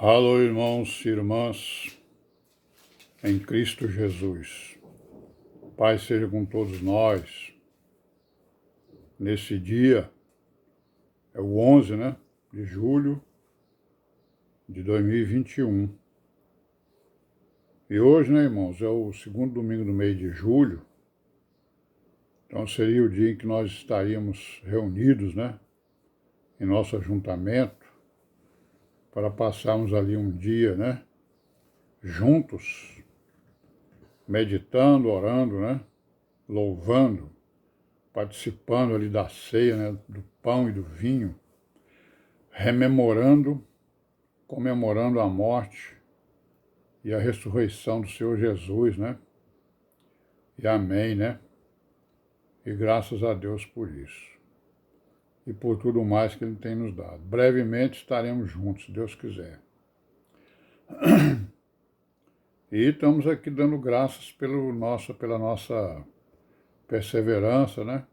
Alô, irmãos e irmãs, em Cristo Jesus. Pai seja com todos nós. Nesse dia, é o 11, de julho de 2021. E hoje, irmãos, é o segundo domingo do mês de julho. Então seria o dia em que nós estaríamos reunidos, em nosso ajuntamento, para passarmos ali um dia, juntos, meditando, orando, louvando, participando ali da ceia, do pão e do vinho, comemorando a morte e a ressurreição do Senhor Jesus, E amém, E graças a Deus por isso. E por tudo mais que Ele tem nos dado. Brevemente estaremos juntos, se Deus quiser. E estamos aqui dando graças pela nossa perseverança,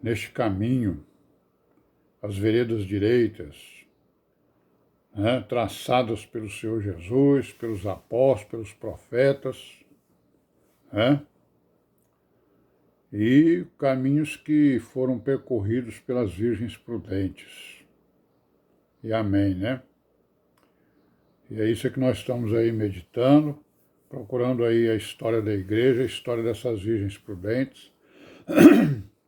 neste caminho, as veredas direitas, traçadas pelo Senhor Jesus, pelos apóstolos, pelos profetas, e caminhos que foram percorridos pelas virgens prudentes. E amém, E é isso que nós estamos aí meditando, procurando aí a história da igreja, a história dessas virgens prudentes,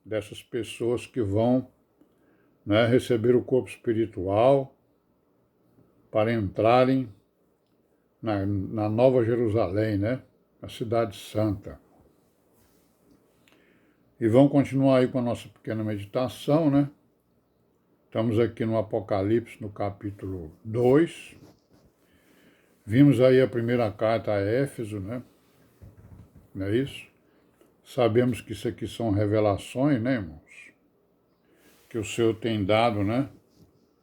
dessas pessoas que vão receber o corpo espiritual para entrarem na Nova Jerusalém, na Cidade Santa. E vamos continuar aí com a nossa pequena meditação, Estamos aqui no Apocalipse, no capítulo 2. Vimos aí a primeira carta a Éfeso, Não é isso? Sabemos que isso aqui são revelações, irmãos? Que o Senhor tem dado,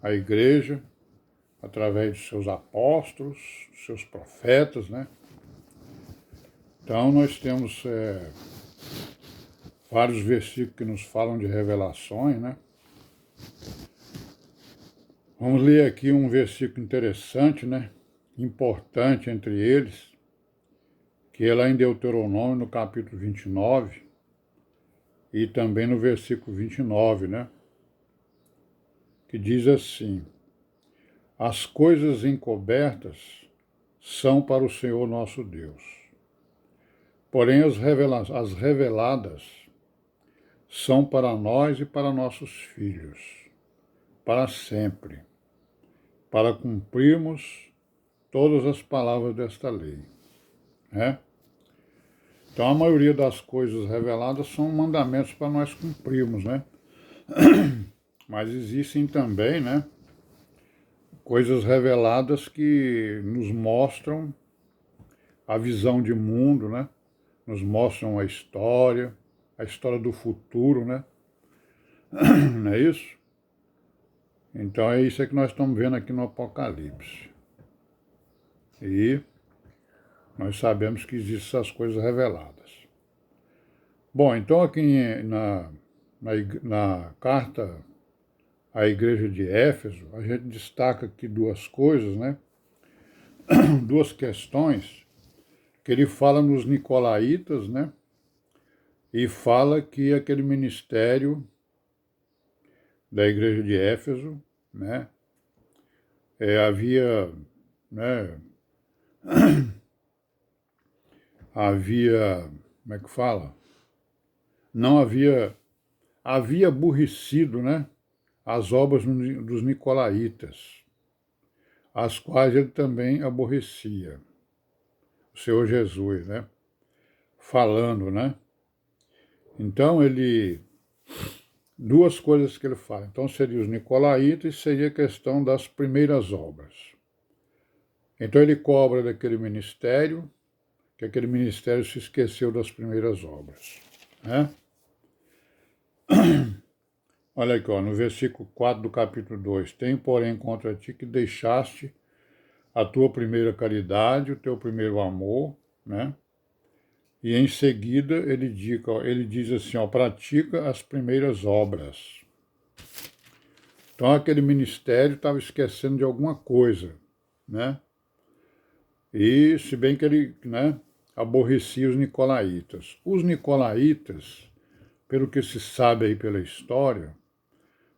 à igreja, através de seus apóstolos, seus profetas, Então nós temos vários versículos que nos falam de revelações, Vamos ler aqui um versículo interessante, importante entre eles, que é lá em Deuteronômio, no capítulo 29, e também no versículo 29, que diz assim: as coisas encobertas são para o Senhor nosso Deus, porém as reveladas são para nós e para nossos filhos, para sempre, para cumprirmos todas as palavras desta lei. Então a maioria das coisas reveladas são mandamentos para nós cumprirmos, Mas existem também, coisas reveladas que nos mostram a visão de mundo, Nos mostram a história do futuro, Não é isso? Então é isso que nós estamos vendo aqui no Apocalipse. E nós sabemos que existem essas coisas reveladas. Bom, então aqui na carta à igreja de Éfeso, a gente destaca aqui duas coisas, Duas questões, que ele fala nos nicolaítas, E fala que aquele ministério da igreja de Éfeso, havia, como é que fala? Não havia aborrecido, as obras dos nicolaítas, as quais ele também aborrecia. O Senhor Jesus, falando, Então, duas coisas que ele fala. Então, seria os nicolaítas e seria a questão das primeiras obras. Então, ele cobra daquele ministério, que aquele ministério se esqueceu das primeiras obras, Olha aqui, no versículo 4 do capítulo 2. Tenho, porém, contra ti que deixaste a tua primeira caridade, o teu primeiro amor, E em seguida ele diz assim, pratica as primeiras obras. Então aquele ministério estava esquecendo de alguma coisa, né? E se bem que ele, né, aborrecia os nicolaítas. Os nicolaítas, pelo que se sabe aí pela história,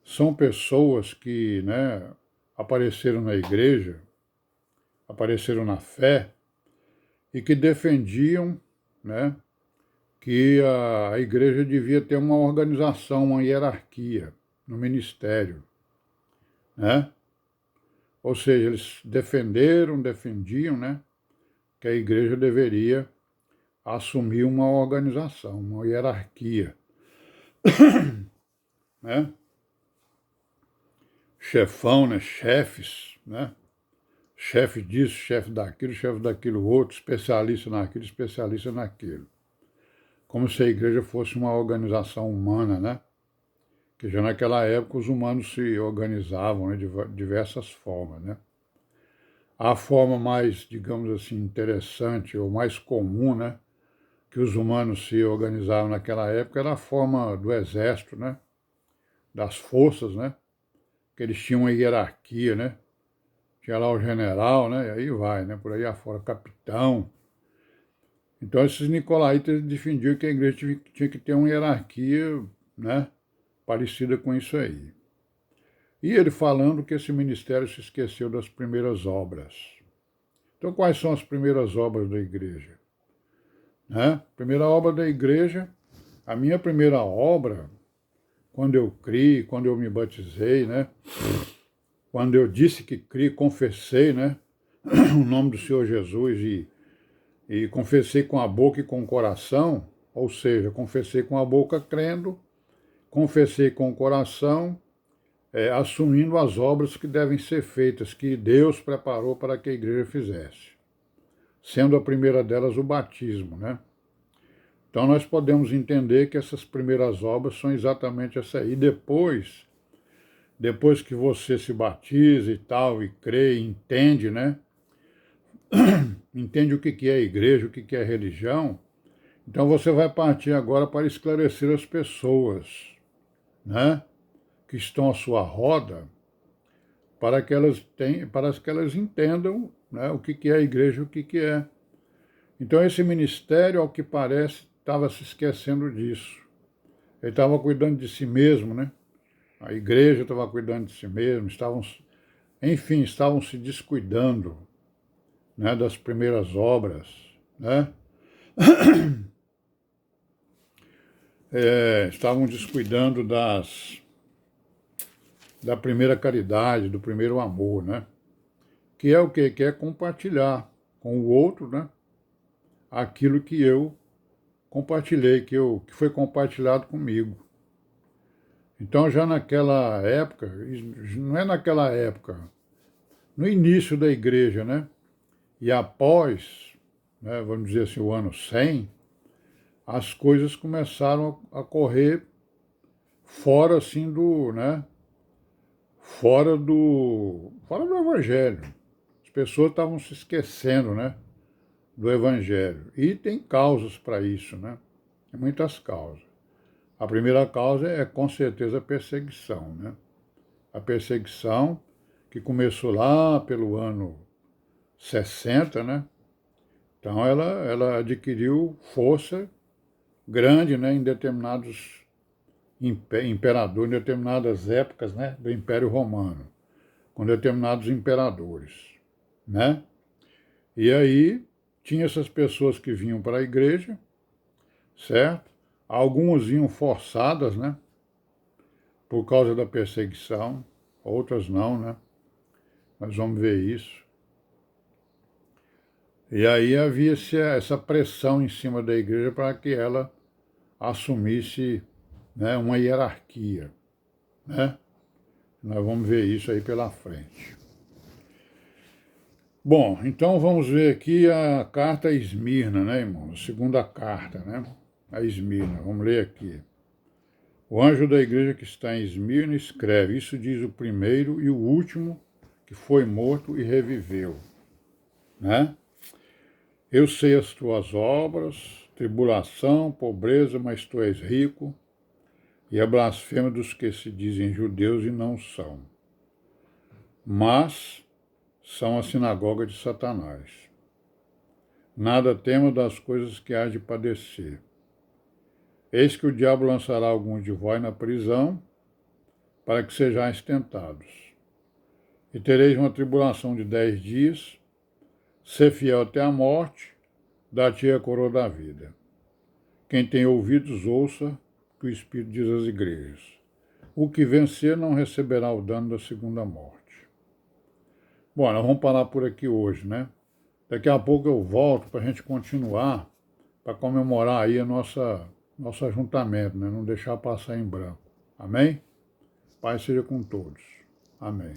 são pessoas que, né, apareceram na igreja, apareceram na fé e que defendiam, né, que a igreja devia ter uma organização, uma hierarquia no ministério, né? Ou seja, eles defendiam, né, que a igreja deveria assumir uma organização, uma hierarquia, né? Chefão, né, chefes, né? Chefe disso, chefe daquilo outro, especialista naquilo, especialista naquilo. Como se a igreja fosse uma organização humana, né? Que já naquela época os humanos se organizavam, né, de diversas formas, né? A forma mais, digamos assim, interessante ou mais comum, né, que os humanos se organizavam naquela época era a forma do exército, né? Das forças, né? Que eles tinham uma hierarquia, né? Tinha lá o general, né? E aí vai, né? Por aí afora, capitão. Então esses nicolaítas defendiam que a igreja tinha que ter uma hierarquia, né? Parecida com isso aí. E ele falando que esse ministério se esqueceu das primeiras obras. Então quais são as primeiras obras da igreja? Né? Primeira obra da igreja, a minha primeira obra, quando eu criei, quando eu me batizei, né? Quando eu disse que criei, confessei, né? O nome do Senhor Jesus e confessei com a boca e com o coração, ou seja, confessei com a boca crendo, confessei com o coração, assumindo as obras que devem ser feitas, que Deus preparou para que a igreja fizesse, sendo a primeira delas o batismo, né? Então nós podemos entender que essas primeiras obras são exatamente essa aí. Depois que você se batiza e tal, e crê, entende, né? Entende o que é a igreja, o que é a religião, então você vai partir agora para esclarecer as pessoas, né? Que estão à sua roda, para que elas entendam, né, o que é a igreja, o que é. Então esse ministério, ao que parece, estava se esquecendo disso. Ele estava cuidando de si mesmo, né? A igreja estava cuidando de si mesmo, estavam se descuidando, né, das primeiras obras, né? Estavam descuidando da primeira caridade, do primeiro amor, né? Que é o quê? Que é compartilhar com o outro, né? Aquilo que eu compartilhei, que foi compartilhado comigo. Então, já naquela época, não é naquela época, no início da igreja, né? E após, né, vamos dizer assim, o ano 100, as coisas começaram a correr fora, assim, né? Fora do evangelho. As pessoas estavam se esquecendo, né? Do evangelho. E tem causas para isso, né? Tem muitas causas. A primeira causa é, com certeza, a perseguição, né? A perseguição que começou lá pelo ano 60, né? Então ela adquiriu força grande, né, em determinados imperadores, em determinadas épocas, né, do Império Romano, com determinados imperadores, né? E aí tinha essas pessoas que vinham para a igreja, certo? Algumas vinham forçadas, né, por causa da perseguição, outras não, né? Nós vamos ver isso. E aí havia essa pressão em cima da igreja para que ela assumisse, né, uma hierarquia, né? Nós vamos ver isso aí pela frente. Bom, então vamos ver aqui a carta a Esmirna, né, irmão? A segunda carta, né? A Esmirna, vamos ler aqui. O anjo da igreja que está em Esmirna escreve, isso diz o primeiro e o último que foi morto e reviveu, né? Eu sei as tuas obras, tribulação, pobreza, mas tu és rico, e a blasfêmia dos que se dizem judeus e não são. Mas são a sinagoga de Satanás. Nada temo das coisas que há de padecer. Eis que o diabo lançará alguns de vós na prisão, para que sejais tentados. E tereis uma tribulação de 10 dias, ser fiel até a morte, dar-te a coroa da vida. Quem tem ouvidos, ouça o que o Espírito diz às igrejas. O que vencer não receberá o dano da segunda morte. Bom, nós vamos parar por aqui hoje, né? Daqui a pouco eu volto para a gente continuar, para comemorar aí nosso ajuntamento, né? Não deixar passar em branco. Amém? Paz seja com todos. Amém.